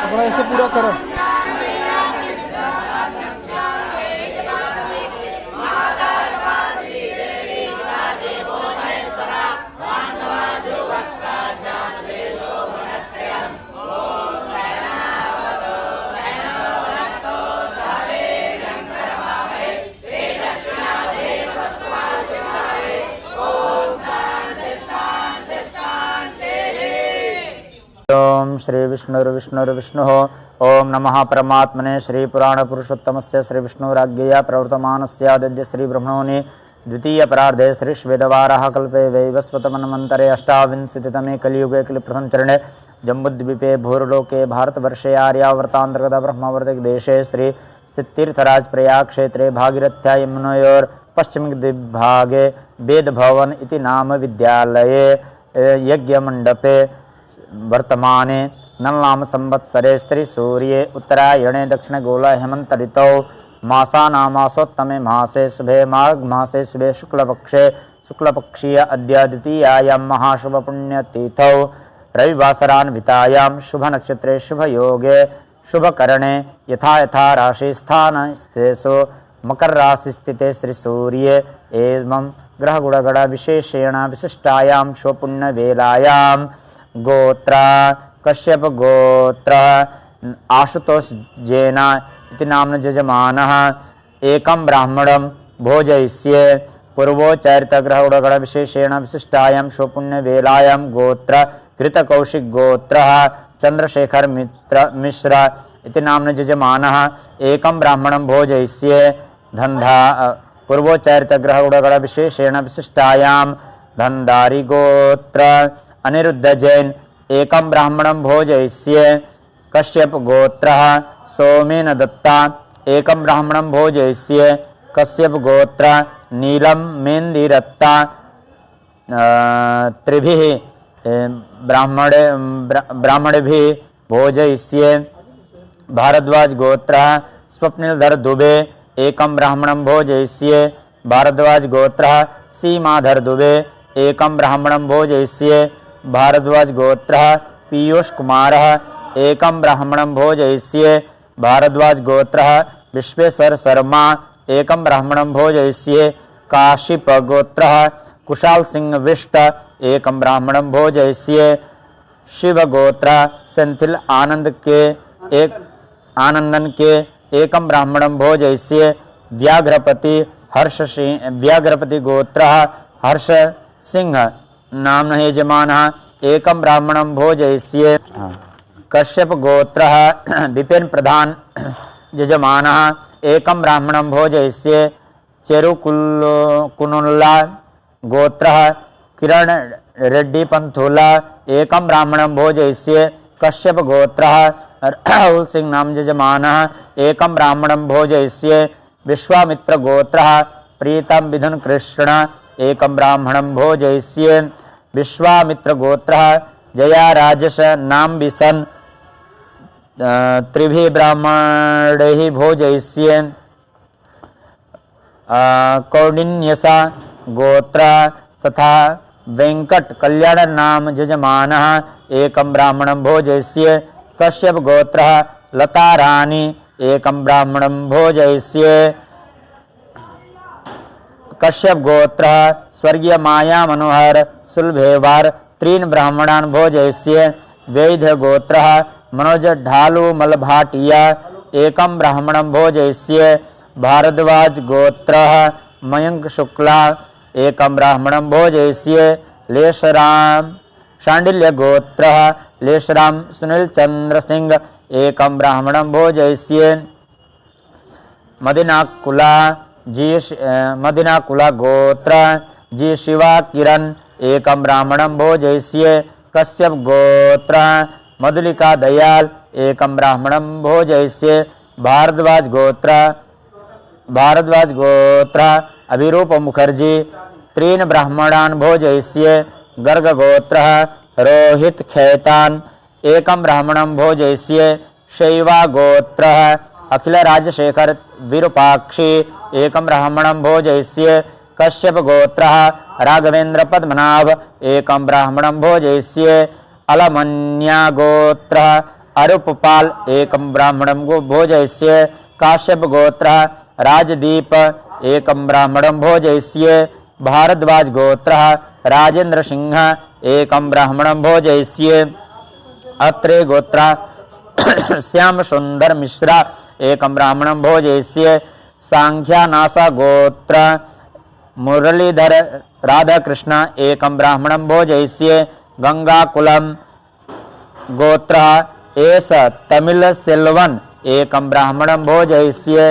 अपना ऐसे पूरा करो। ओम श्री विष्णुर्विष्णुर्विष्णु ओम नमः परमात्मने श्री पुराण पुरुषोत्तमस्य श्री विष्णुराज्ञया प्रवर्तमानस्य श्री ब्रह्मणोनि द्वितीय परार्धे श्री श्वेतवाराह कल्पे वैवस्वतमन्वन्तरे अष्टाविंशतितमे कलियुगे कलिप्रथम चरणे जम्बुद्वीपे भूर्लोके भारतवर्षे आर्यावर्तान्तर्गत ब्रह्मावर्तिक देशे श्री सिद्धितीर्थराज प्रयाग क्षेत्रे भागीरथ्या यमुनयोर पश्चिम दिग्भागे वेदभवन इति नाम विद्यालये यज्ञमण्डपे वर्तमाने नलनाम संवत्सरे श्री सूर्ये उत्तरायणे दक्षिणगोला हेमंत ऋतौ मासानामासोत्तमे मासे शुभे माघ मासे शुभे शुक्लपक्षीय अद्य द्वितीयायां महाशुभ पुण्यतिथौ रविवासरान्वितायां शुभ नक्षत्रे शुभ योगे शुभ करणे यथा यथा राशि स्थान स्थितेषु मकर राशि स्थिते श्री सूर्ये एवं ग्रह गुणगण विशेषेण विशिष्टायां शुभपुण्य वेलायां गोत्र कश्यप गोत्र आशुतोष जैना इति नाम्ना यजमानः एकं ब्राह्मणं भोजयिष्ये पूर्वोच्चारित ग्रहगुणगण विशेषेण विशिष्टायां शुभपुण्य वेलायां गोत्र घृतकौशिक गोत्रः चंद्रशेखर मिश्र इति नाम्ना यजमानः एकं ब्राह्मणं भोजयिष्ये धन्धा पूर्वोच्चारित ग्रहगुणगण विशेषेण विशिष्टायां धन्धारी गोत्र अनिरुद्ध जैन एकं ब्राह्मणं भोजयिष्ये कश्यप गोत्रः सोमेन दत्ता एकं ब्राह्मणं भोजयिष्ये कश्यप गोत्र नीलम मेन्दिरत्ता त्रिभिः ब्राह्मणेभिः भोजयिष्ये भारद्वाज गोत्रः स्वप्निलधर दुबे एकं ब्राह्मणं भोजयिष्ये भारद्वाज गोत्रः सीमाधर दुबे एकं ब्राह्मणं भोजयिष्ये भारद्वाज गोत्रः पीयूष कुमारः एकं ब्राह्मणं भोजयिष्ये भारद्वाज गोत्रः विश्वेश्वर शर्मा एकं ब्राह्मणं भोजयिष्ये काशीप गोत्रः कुशाल सिंह विष्ट एकं ब्राह्मणं भोजयिष्ये शिव गोत्र सेंथिल आनंदन के एकं ब्राह्मणं भोजयिष्ये व्याघ्रपति गोत्रः हर्ष सिंह नाम यजमानः एकं ब्राह्मणं भोजयिष्ये कश्यप गोत्रः विपिन प्रधान यजमानः एकं ब्राह्मणं भोजयिष्ये चेरुकुनुल्ला गोत्रः किरण रेड्डी पंथुला एकं ब्राह्मणं भोजयिष्ये कश्यप गोत्रः राहुल सिंह नाम यजमानः एकं ब्राह्मणं भोजयिष्ये विश्वामित्र गोत्रः प्रीतम मिथुन कृष्ण एकं ब्राह्मणं भोजयिष्ये विश्वामित्र गोत्रः जया राजस नाम विसन त्रिभिः ब्राह्मणैः भोजयिष्ये कौंडिन्यसा गोत्र तथा वेंकट कल्याण नाम यजमानः एकं ब्राह्मणं भोजयिष्ये कश्यप गोत्रः लता रानी एकं ब्राह्मणं भोजयिष्ये कश्यप गोत्रः स्वर्गीय माया मनोहर सुलभेवार त्रीन ब्राह्मणान भोजयिष्ये वैद्य गोत्रः मनोज ढालू मलभाटिया एकं ब्राह्मणं भोजयिष्ये भारद्वाज गोत्रः मयंक शुक्ला एकं ब्राह्मणं भोजयिष्ये लेशराम शांडिल्य गोत्रः लेशराम सुनील चंद्र सिंह एकं ब्राह्मणं भोजयिष्ये मदिनाकुला गोत्र जी शिवा किरण एकं ब्राह्मणं भोजयिष्ये कश्यप गोत्र मधुलिका दयाल एकं ब्राह्मणं भोजयिष्ये भारद्वाज गोत्र अभिरूप मुखर्जी त्रीन ब्राह्मणान भोजयिष्ये गर्ग गोत्रः रोहित खैतान एकं ब्राह्मणं भोजयिष्ये शैवा गोत्रः अखिल राजशेखर विरूपाक्षी एकं ब्राह्मणं भोजयिष्ये कश्यप गोत्रः राघवेन्द्र पद्मनाभ एकं ब्राह्मणं भोजयिष्ये अलमन्या गोत्रः अरूपपाल एकं ब्राह्मणं भोजयिष्ये काश्यप गोत्रः राजदीप एकं ब्राह्मणं भोजयिष्ये भारद्वाज गोत्रः राजेन्द्र सिंह एकं ब्राह्मणं भोजयिष्ये अत्रे गोत्रः श्याम सुंदर मिश्रा एकं ब्राह्मणं भोजयिष्ये सांख्यानासा गोत्र मुरलीधर राधाकृष्ण एकं ब्राह्मणं भोजयिष्ये गंगाकुलम गोत्र एस तमिल सेल्वन एकं ब्राह्मणं भोजयिष्ये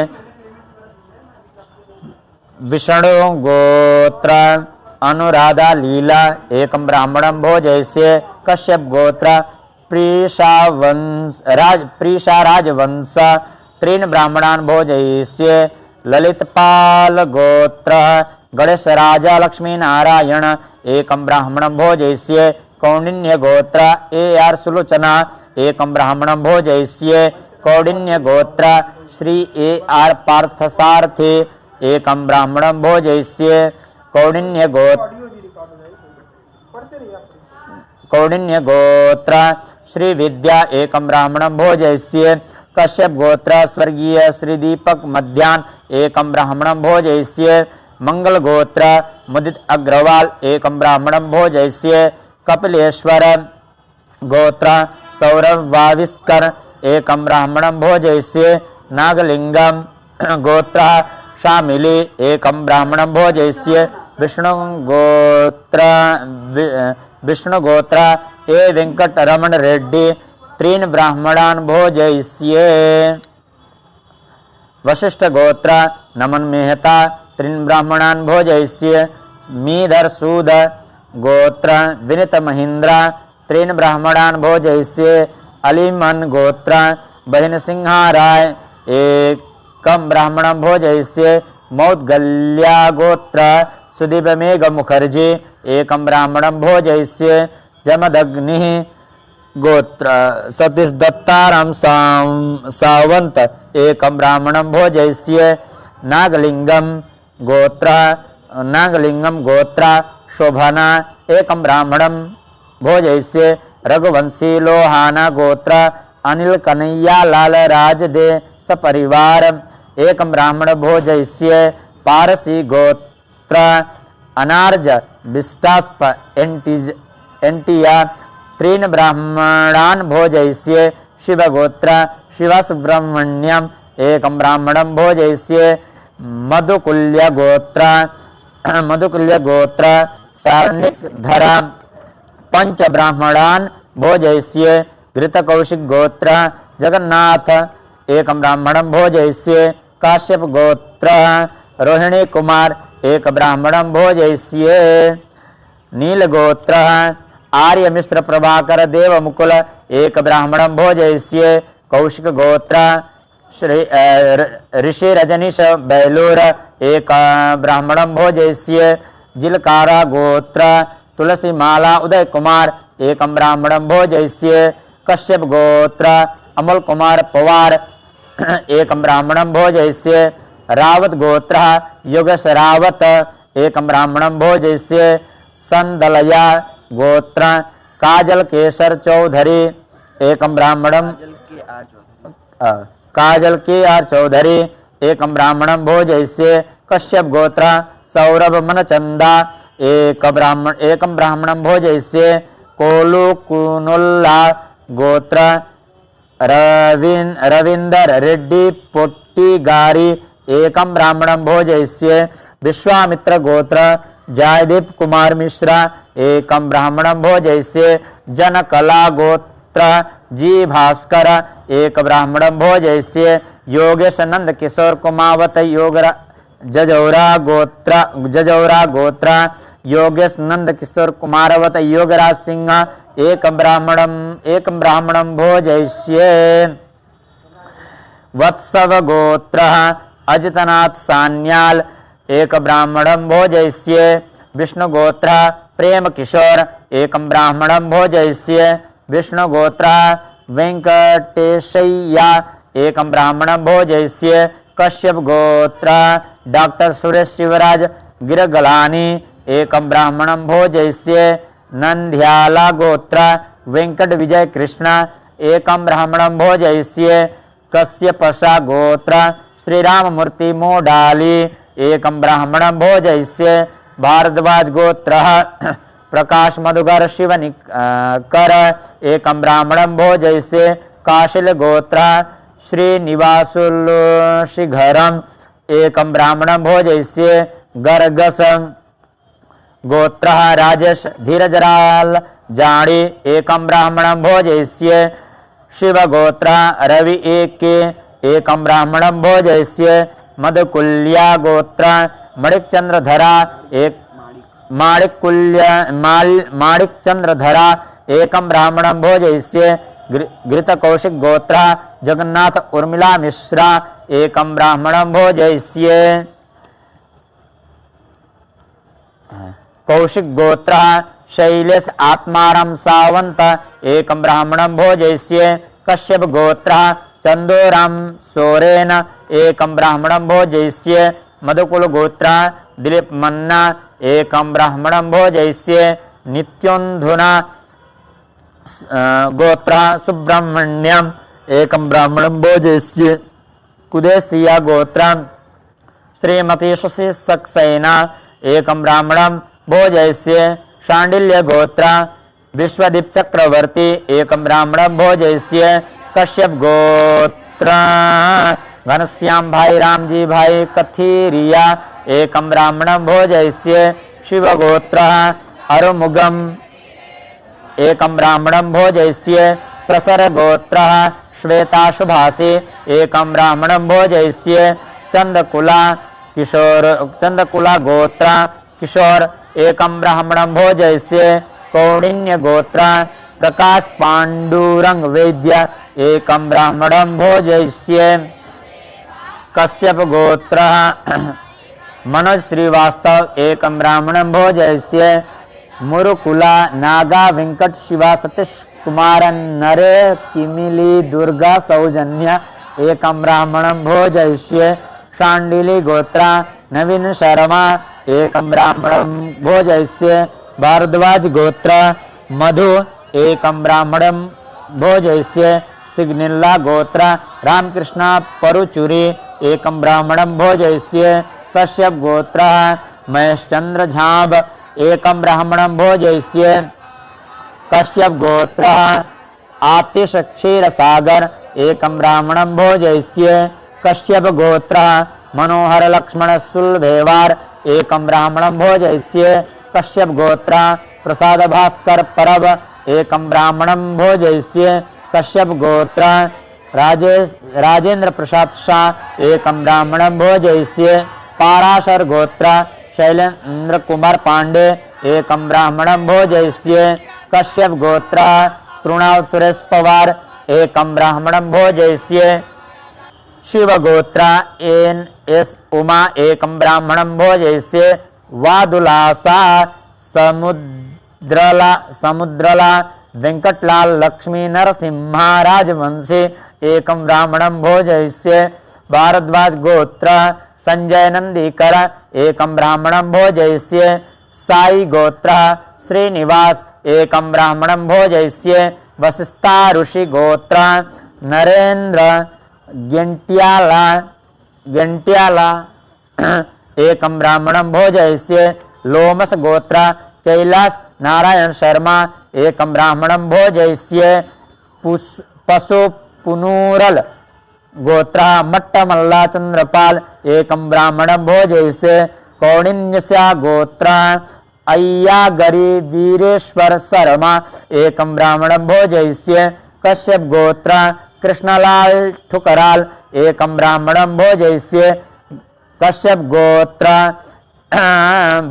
विष्णु गोत्र अनुराधा लीला एकं ब्राह्मणं भोजयिष्ये कश्यप गोत्र प्रीषा राजवंश त्रीन् ब्राह्मणान् भोजयिष्ये ललितपाल गोत्र गणेश राजा लक्ष्मी नारायण एकं ब्राह्मणं भोजयिष्ये कौंडिन्य गोत्र AR सुलोचना एकं ब्राह्मणं भोजयिष्ये कौंडिन्य गोत्र श्री AR पार्थसारथी एकं ब्राह्मणं भोजयिष्ये कौंडिन्य गोत्र श्री विद्या एकं ब्राह्मणं भोजयिष्ये कश्यप गोत्र स्वर्गीय श्री दीपक मध्याह्न एकं ब्राह्मणं भोजयिष्ये मंगल गोत्र मुदित अग्रवाल एकं ब्राह्मणं भोजयिष्ये कपिलेश्वर गोत्र सौरभ वाविस्कर एकं ब्राह्मणं भोजयिष्ये नागलिंगम गोत्र शामिली एकं ब्राह्मणं भोजयिष्ये विष्णु गोत्र ए वेंकटरमण रेड्डी त्रीन् ब्राह्मणान् भोजयिष्ये वशिष्ठ गोत्र नमन मेहता त्रीन् ब्राह्मणान् भोजयिष्ये मीधर सूद गोत्र विनित महेंद्र त्रीन् ब्राह्मणान् भोजयिष्ये अलीमन गोत्र बहिन सिंहा राय एकं ब्राह्मणं भोजयिष्ये मौद्गल्या गोत्र सुदीप मेघ मुखर्जी एकं ब्राह्मणं भोजयिष्ये जमदग्निः गोत्र सतीश दत्ताराम सावंत एकं ब्राह्मणं भोजयिष्ये नागलिंगम गोत्र शोभना एकं ब्राह्मणं भोजयिष्ये रघुवंशी लोहाना गोत्र अनिल कन्हैया लाल राजदे सपरिवार एकं ब्राह्मण भोजयिष्ये पारसी गोत्र अनार्ज विष्टास्प एंटिया त्रीन् ब्राह्मणान् भोजयिष्ये शिवगोत्र शिवसुब्रह्मण्यम एकं ब्राह्मणं भोजयिष्ये मधुकुल्य गोत्र सार्णिकधरा पंच ब्राह्मणान् भोजयिष्ये घृतकौशिक गोत्र जगन्नाथ एकं ब्राह्मणं भोजयिष्ये काश्यप गोत्र रोहिणी कुमार एक ब्राह्मणं भोजयिष्ये नीलगोत्र आर्य मिश्र प्रभाकर देव मुकुल एक ब्राह्मणं भोजयिष्ये कौशिक गोत्र श्री ऋषि रजनीश बेलूर एक ब्राह्मणं भोजयिष्ये जिलकारा गोत्र तुलसी माला उदय कुमार एकं ब्राह्मणं भोजयिष्ये कश्यप गोत्र अमल कुमार पवार एकं ब्राह्मणं भोजयिष्ये रावत गोत्र योगेश रावत एकं ब्राह्मणं भोजयिष्ये संदलया गोत्र काजल केसर चौधरी एकं ब्राह्मणं काजल के आर चौधरी एकं ब्राह्मणं भोजयिष्ये कश्यप गोत्र सौरभ मनचंदा एकं ब्राह्मणं भोजयिष्ये कोलू कुनुल्ला गोत्र रविंदर रेड्डी पोट्टीगारी एकं ब्राह्मणं भोजयिष्ये विश्वामित्र गोत्र जयदीप कुमार मिश्रा एकं ब्राह्मणं भोजयिष्ये जनकला गोत्र जी भास्कर एक ब्राह्मणं भोजयिष्ये योगेश नंद किशोर कुमावत जजौरा गोत्र योगेश नंद किशोर कुमारवत योगराज सिंह एक ब्राह्मणं भोजयिष्ये वत्सव गोत्र अजितनाथ सान्याल एक ब्राह्मणं भोजयिष्ये विष्णु गोत्र प्रेम किशोर एकं ब्राह्मणं भोजयिष्ये विष्णु गोत्र वेंकटेशय्या एकं ब्राह्मणं भोजयिष्ये कश्यप गोत्र डॉक्टर सुरेश शिवराज गिरगलानि एकं ब्राह्मणं भोजयिष्ये नंद्याला गोत्र वेंकट विजय कृष्ण एकं ब्राह्मणं भोजयिष्ये कश्यपशा गोत्र श्रीराममूर्ति मोडाली एकं ब्राह्मणं भोजयिष्ये भारद्वाज गोत्र प्रकाश मधुकर शिवनिकर एकं ब्राह्मणं भोजयिष्ये काशिल गोत्र श्रीनिवासुल शिखरम एकं ब्राह्मणं भोजयिष्ये गर्गस गोत्र राजेश धीरजराल जाणी एकं ब्राह्मणं भोजयिष्ये शिवगोत्र रवि एकं ब्राह्मणं भोजयिष्ये मधुकुल्या गोत्र मणिकचंद्रधरा एक माणिकचंद्रधरा एकं ब्राह्मणं भोजयिष्ये घृतकौशिक गोत्र जगन्नाथ उर्मिला मिश्रा एकं ब्राह्मणं भोजयिष्ये कौशिक गोत्र शैलेश आत्माराम सावंत एकं ब्राह्मणं भोजयिष्ये कश्यप गोत्र चंदोराम सोरेन एकं ब्राह्मणं भोजयिष्ये मधुकुल गोत्र दिलीप मन्ना एकं ब्राह्मणं भोजयिष्ये नित्योन्धुना गोत्र सुब्रह्मण्यम एकं ब्राह्मणं भोजयिष्ये कुदेशिया गोत्र श्रीमती शशि सक्सेना एकं ब्राह्मणं भोजयिष्ये शांडिल्य गोत्र विश्वदीप चक्रवर्ती एकं ब्राह्मणं भोजयिष्ये कश्यप गोत्र घनश्याम भाई रामजी भाई कथीरिया एकं ब्राह्मणं भोजयिष्ये शिवगोत्र अरुमुगम एकं ब्राह्मणं भोजयिष्ये प्रसर गोत्र श्वेता सुभाषी एकं ब्राह्मणं भोजयिष्ये चंदकुला गोत्र किशोर एकं ब्राह्मणं भोजयिष्ये कौंडिन्य गोत्र प्रकाश पांडुरंग वैद्य एकं ब्राह्मणं भोजयिष्ये कश्यप गोत्र मनोज श्रीवास्तव एकं ब्राह्मणं भोजयिष्ये मुरुकुला नागा वेंकट शिवा सतीश कुमार नरे किमिली दुर्गा सौजन्य एकं ब्राह्मणं भोजयिष्ये शांडिली गोत्र नवीन शर्मा एकं ब्राह्मणं भोजयिष्ये भारद्वाज गोत्र मधु एकं ब्राह्मणं भोजयिष्ये सिग्निल्ला गोत्र रामकृष्ण परुचुरी एकं ब्राह्मणं भोजयिष्ये कश्यप गोत्र महेशचंद्र झांब एकं ब्राह्मणं भोजयिष्ये कश्यप गोत्र आतिश क्षीरसागर एकं ब्राह्मणं भोजयिष्ये कश्यप गोत्र मनोहर लक्ष्मण सुलभेवार एकं ब्राह्मणं भोजयिष्ये कश्यप गोत्र प्रसाद भास्कर परब एकं ब्राह्मणं भोजयिष्ये कश्यप गोत्र राजेंद्र प्रसाद शाह एकं ब्राह्मणं भोजयिष्ये पाराशर गोत्र शैलेंद्र कुमार पांडे एकं ब्राह्मणं भोजयिष्ये कश्यप गोत्र कृणाल सुरेश पवार एकं ब्राह्मणं भोजयिष्ये शिवगोत्र एन.एस. उमा एकं ब्राह्मणं भोजयिष्ये वादुलासा समुद्रला वेंकटलाल लक्ष्मी नरसिम्हा राजवंशी एकं ब्राह्मणं भोजयिष्ये भारद्वाज गोत्र संजय नंदीकर एकं ब्राह्मणं भोजयिष्ये साई गोत्र श्रीनिवास एकं ब्राह्मणं भोजयिष्ये वसिष्ठा ऋषि गोत्र नरेंद्र गेंट्याला एकं ब्राह्मणं भोजयिष्ये लोमस गोत्र कैलाश नारायण शर्मा एकं ब्राह्मणं भोजयिष्ये पशु पुनूरल गोत्र मट्टमल्ला चंद्रपाल एकं ब्राह्मणं भोजयिष्ये कौंडिन्यस्या गोत्र अय्यागरी वीरेश्वर शर्मा एकं ब्राह्मणं भोजयिष्ये कश्यप गोत्र कृष्णलाल ठुकराल एकं ब्राह्मणं भोजयिष्ये कश्यप गोत्र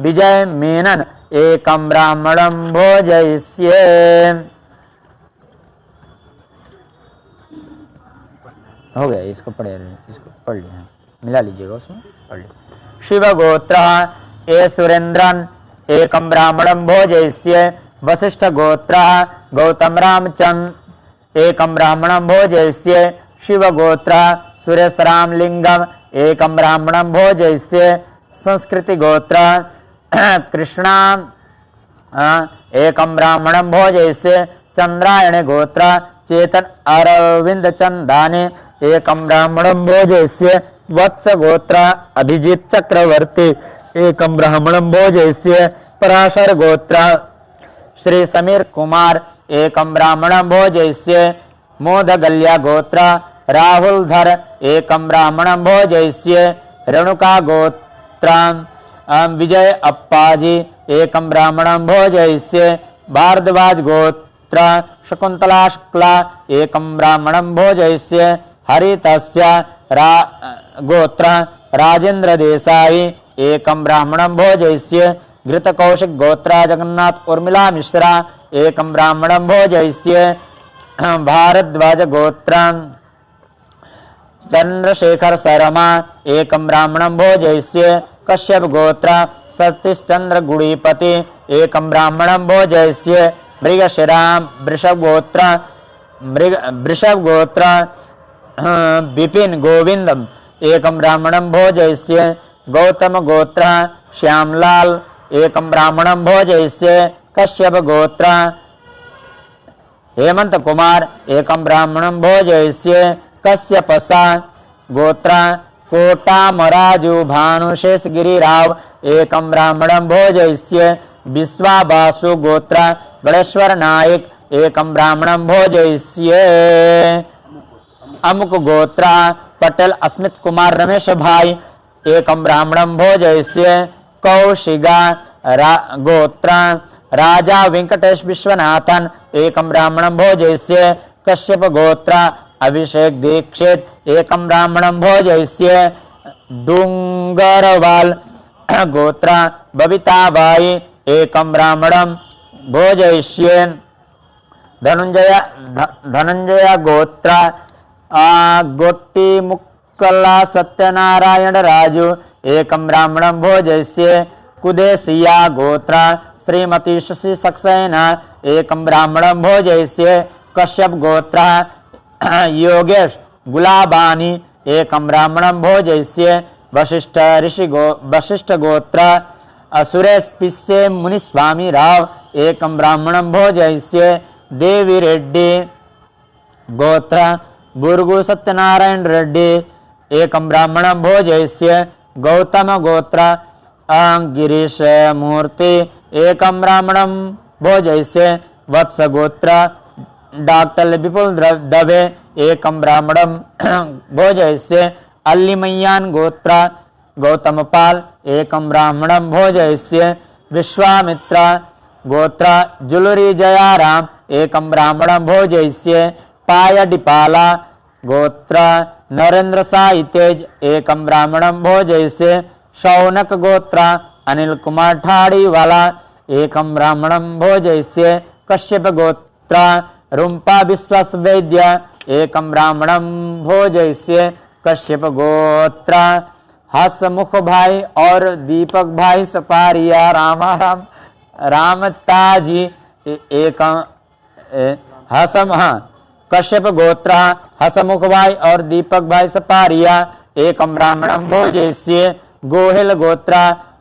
विजय मेनन एकं ब्राह्मणं भोजयिष्ये। हो गया, इसको पढ़ लिया, मिला लीजिएगा, उसमें पढ़ लिया। शिव गोत्र ए सुरेंद्रन एकं ब्राह्मणं भोजयिष्ये वशिष्ठ गोत्र गौतम रामचंद एकं ब्राह्मणं भोजयिष्ये शिव गोत्र सुरेश रामलिंगम एकं ब्राह्मणं भोजयिष्ये संस्कृति गोत्र कृष्णा एकं ब्राह्मणं भोजयस्य चंद्रायण गोत्र चेतन अरविंद चंदाने एकं ब्राह्मणं भोजयस्य वत्स गोत्र अभिजीत चक्रवर्ती एकं ब्राह्मणं भोजयस्य पराशर गोत्र श्री समीर कुमार एकं ब्राह्मणं भोजयस्य मोदगल्या गोत्र राहुल धर एकं ब्राह्मणं भोजयस्य रेणुका गोत्र विजय अप्पाजी एकं ब्राह्मणं भोजयस्य भारद्वाज गोत्र शकुंतला शुक्ला एकं ब्राह्मणं भोजयस्य हरितस्य गोत्र राजेंद्र देसाई एकं ब्राह्मणं भोजयस्य घृतकौशिक गोत्र जगन्नाथ उर्मिला मिश्रा एकं ब्राह्मणं भोजयस्य भारद्वाज गोत्र चंद्रशेखर शर्मा एकं ब्राह्मणं भोजयस्य कश्यप गोत्र सतीश चंद्र गुड़ीपति एकं ब्राह्मणं भोजयस्य मृगशिरा वृषभ गोत्र विपिन गोविंदम एकं ब्राह्मणं भोजयस्य गौतम गोत्र श्यामलाल एकं ब्राह्मणं भोजयस्य कश्यप गोत्र हेमंत कुमार एकं ब्राह्मणं भोजयस्य कश्यपसा गोत्र कोटामराजु भानुशेष गिरिराव एकं ब्राह्मणं भोजयस्य विश्वाबासु गोत्र गणेश्वर नायक एकं ब्राह्मणं भोजयस्य अमुक गोत्र पटेल अस्मित कुमार रमेश भाई एकं ब्राह्मणं भोजयस्य कौशिगा गोत्र राजा वेंकटेश विश्वनाथन एकं ब्राह्मणं भोजयस्य कश्यप गोत्र अभिषेक दीक्षित एकं ब्राह्मणं भोजयस्य डूंगरवाल गोत्र बबीताबाई एकं ब्राह्मणं भोजयस्य धनंजय गोत्र गोट्टी मुक्कला सत्यनारायण राजू एकं ब्राह्मणं भोजयस्य कुदेसिया गोत्र श्रीमती शशि सक्सेना एकं ब्राह्मणं भोजयस्य कश्यप गोत्र योगेश गुलाबानी एकं ब्राह्मणं भोजयस्य वशिष्ठ गोत्र सुरेश पिस्से मुनिस्वामी राव एकं ब्राह्मणं भोजयस्य देवी रेड्डी गोत्र बुर्गु सत्यनारायण रेड्डी एकं ब्राह्मणं भोजयस्य गौतम गोत्र गिरीश मूर्ति एकं ब्राह्मणं भोजयस्य वत्स गोत्र डॉक्टर विपुल दवे एकं ब्राह्मणं भोजयस्य अल्लिमय्यान गोत्र गौतम पाल एकं ब्राह्मणं भोजयस्य विश्वामित्र गोत्र जुलुरी जयाराम एकं ब्राह्मणं भोजयस्य पायडिपाला गोत्र नरेंद्र साई तेज एकं ब्राह्मणं भोजयस्य शौनक गोत्र अनिल कुमार ठाड़ीवाला एकं ब्राह्मणं भोजयस्य कश्यप गोत्र रुंपा विश्वास वैद्य एकं ब्राह्मणं भोजयस्य कश्यप गोत्र हसमुख भाई और दीपक भाई सपारिया रामाराम रामताजी एकं कश्यप गोत्र हसमुख भाई और दीपक भाई सपारिया एकं ब्राह्मणं भोजयस्य गोहिल गोत्र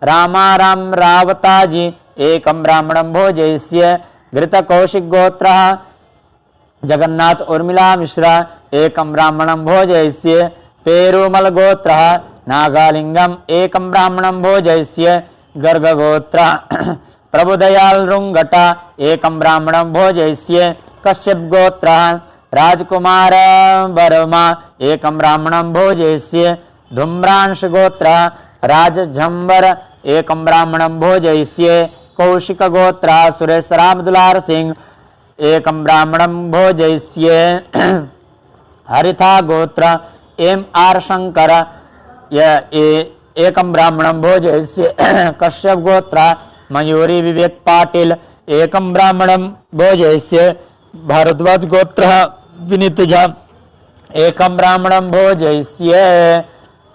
रामाराम रावताजी एकं ब्राह्मणं भोजयस्य घृत कौशिक गोत्र जगन्नाथ उर्मिला मिश्रा एकं ब्राह्मणं भोजयस्य पेरुमल गोत्र नागालिंगम एकं ब्राह्मणं भोजयस्य गर्ग गोत्र प्रभुदयाल रुंगटा एकं ब्राह्मणं भोजयस्य कश्यप गोत्र राजकुमार वर्मा एकं ब्राह्मणं भोजयस्य धूम्रांश गोत्र राजझंबर एकं ब्राह्मणं भोजयस्य कौशिक गोत्र सुरेश राम दुलार सिंह एकं ब्राह्मणं भोजयस्य हरिथा गोत्र एम आर शंकर एकं ब्राह्मणं भोजयस्य कश्यप गोत्र मयूरी विवेक पाटिल एकं ब्राह्मणं भोजयस्य भारद्वाज गोत्र विनीत झा एकं ब्राह्मणं भोजयस्य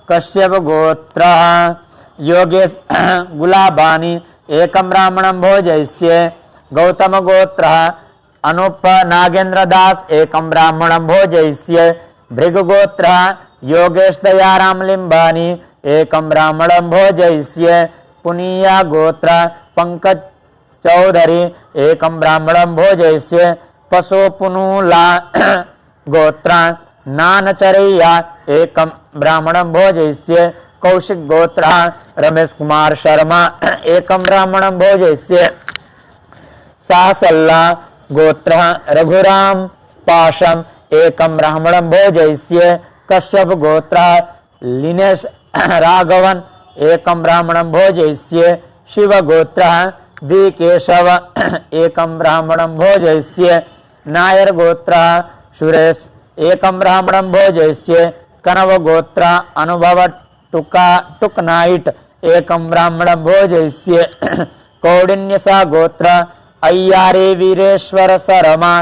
कश्यप गोत्र योगेश गुलाबानी एकं ब्राह्मणं भोजयस्य गौतम गोत्र अनुप नागेंद्र दास एकं ब्राह्मणं भोजयस्य भृगु गोत्र योगेश दयाराम लिंबानी एकं ब्राह्मणं भोजयिष्ये पुनिया गोत्र पंकज चौधरी एकं ब्राह्मणं भोजयिष्ये पशु पुनूला गोत्र नानचरैया एकं ब्राह्मणं भोजयिष्ये कौशिक गोत्र रमेश कुमार शर्मा एकं ब्राह्मणं भोजयिष्ये सासल्ला गोत्र रघुराम पाशम एकं ब्राह्मणं भोजयिष्ये कश्यप गोत्र लिनेश राघवन एकं ब्राह्मणं भोजयिष्ये शिव गोत्र द्विकेशव एकं ब्राह्मणं भोजयिष्ये नायर गोत्र सुरेश एकं ब्राह्मणं भोजयिष्ये कनव गोत्र अनुभव टुकनाइट एकं ब्राह्मणं भोजयिष्ये कौडिन्यसा गोत्र अय्यारे वीरेश्वर शर्मा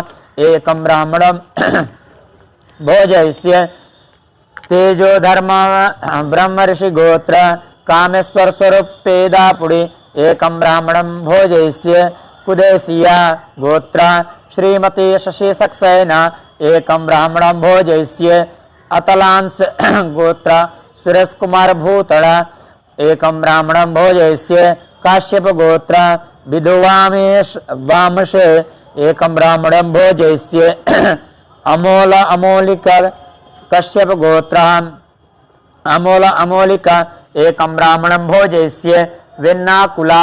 एकं ब्राह्मणं भोजयिष्ये तेजो धर्म ब्रह्म ऋषि गोत्र कामेश्वर स्वरूप पेदापुड़ी एकं ब्राह्मणं भोजयिष्ये कुदेशिया गोत्र श्रीमती शशि सक्सेना एकं ब्राह्मणं भोजयिष्ये अतलांश गोत्र सुरेश कुमार भूतड़ा एकं ब्राह्मणं भोजयिष्ये काश्यप गोत्र विधुवामेश वामशे एकं ब्राह्मणं भोजयिष्ये अमोल अमोलिकर कश्यप गोत्र अमोल अमोलिका एकं ब्राह्मणं भोजयिष्ये विन्नाकुला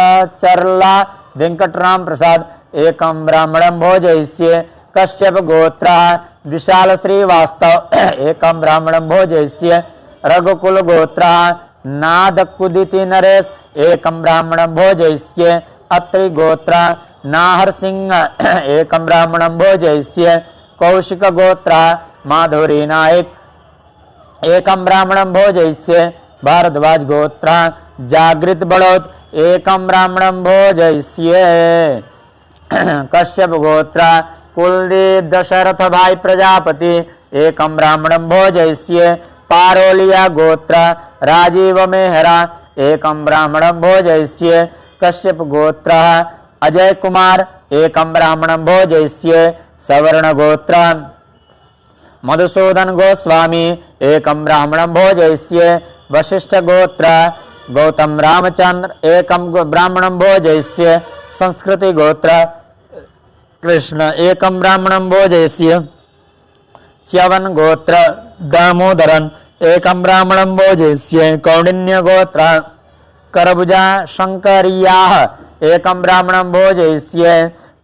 रचरला वेंकटराम प्रसाद एकं ब्राह्मणं भोजयिष्ये कश्यप गोत्र विशाल श्रीवास्तव एकं ब्राह्मणं भोजयिष्ये रघुकुल गोत्र नादकुदिति नरेश एकं ब्राह्मणं भोजयिष्ये अत्रि गोत्र नाहर सिंह एकं ब्राह्मणं भोजयिष्ये कौशिक गोत्र माधुरी नायक एकं ब्राह्मणं भोजयिष्ये भारद्वाज गोत्र जागृत बड़ौत एकं ब्राह्मणं भोजयिष्ये कश्यप गोत्र कुलदीप दशरथ भाई प्रजापति एकं ब्राह्मणं भोजयिष्ये पारोलिया गोत्र राजीव मेहरा एकं ब्राह्मणं भोजयिष्ये कश्यप गोत्र अजय कुमार एकं ब्राह्मणं भोजयिष्ये सवर्ण गोत्र मधुसूदन गोस्वामी एकं ब्राह्मणं भोजयिष्ये वशिष्ठ गोत्र गौतम रामचंद्र एकं ब्राह्मणं भोजयिष्ये संस्कृति गोत्र कृष्ण एकं ब्राह्मणं भोजयिष्ये च्यवन गोत्र दामोदरन एकं ब्राह्मणं भोजयिष्ये कौंडिन्य गोत्र करभुजा शंकरियाः एकं ब्राह्मणं भोजयिष्ये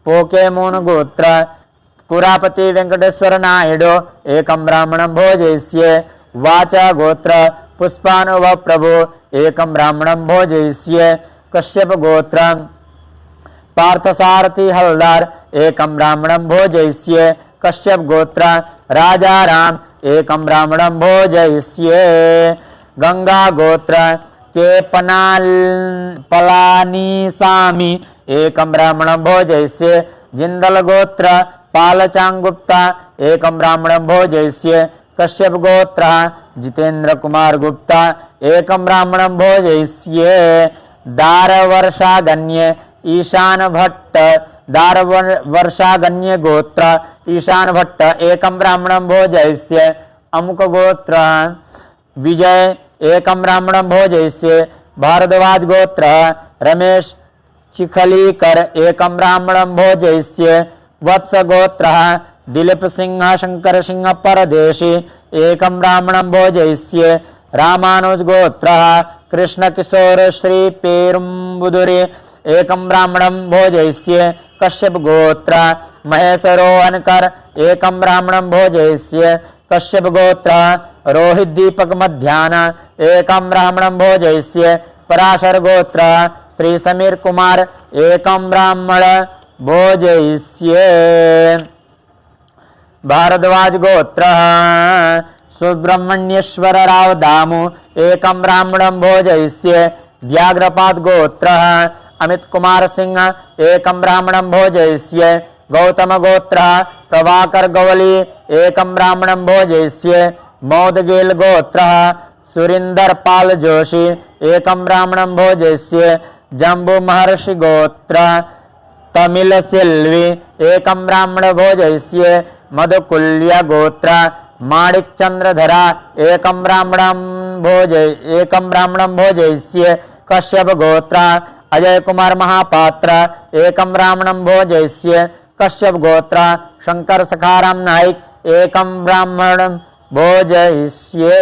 पोकेमोन गोत्र कुरापति वेंकटेश्वर नायडू एकं ब्राह्मणं भोजयिष्ये वाचा गोत्र पुष्पानुभव प्रभु एकं ब्राह्मणं भोजयिष्ये कश्यप गोत्र पार्थसारथी हलदार एकं ब्राह्मणं भोजयिष्ये कश्यप गोत्र राजाराम एकं ब्राह्मणं भोजयिष्ये गंगा गोत्र के पलानीसामी एकं ब्राह्मणं भोजयिष्ये जिंदल गोत्र पालचांगुप्ता एकं ब्राह्मणं भोजयिष्ये कश्यप गोत्र जितेंद्र कुमार गुप्ता एकं ब्राह्मणं भोजयिष्ये दारवर्षागण्य ईशान भट्ट दारवर्षागण्य गोत्र ईशान भट्ट एकं ब्राह्मणं भोजयिष्ये अमुक गोत्र विजय एकं ब्राह्मणं भोजयिष्ये भारद्वाज गोत्र रमेश चिखलीकर एकं ब्राह्मणं भोजयिष्ये वत्स गोत्र दिलीप सिंह शंकर सिंह परदेशी एकं ब्राह्मणं भोजयिष्ये रामानुज गोत्र कृष्ण किशोर श्री पेरुम्बुदुरी एकं ब्राह्मणं भोजयिष्ये कश्यप गोत्र महेश रोहनकर एकं ब्राह्मणं भोजयिष्ये कश्यप गोत्र रोहित दीपक मध्यान एकं ब्राह्मणं भोजयिष्ये पराशर गोत्र श्री समीर कुमार एकं ब्राह्मण भोजयिष्ये भारद्वाज गोत्र सुब्रह्मण्येश्वर राव दामु एकं ब्राह्मणं भोजयिष्ये व्याघ्रपाद गोत्र अमित कुमार सिंह एकं ब्राह्मणं भोजयिष्ये गौतम गोत्र प्रभाकर गवली एकं ब्राह्मणं भोजयिष्ये मौदगेल गोत्र सुरिंदर पाल जोशी एकं ब्राह्मणं भोजयिष्ये जम्बू महर्षि गोत्र तमिल सेल्वी एकं ब्राह्मण भोजयिष्ये मधुकुल्य गोत्र माणिक चंद्रधरा एकम ब्राह्मणं भोजयिष्ये कश्यप गोत्रा अजय कुमार महापात्र एकम ब्राह्मणं भोजयिष्ये कश्यप गोत्रा शंकर सखाराम नाइक एकम ब्राह्मणं भोजयिष्ये।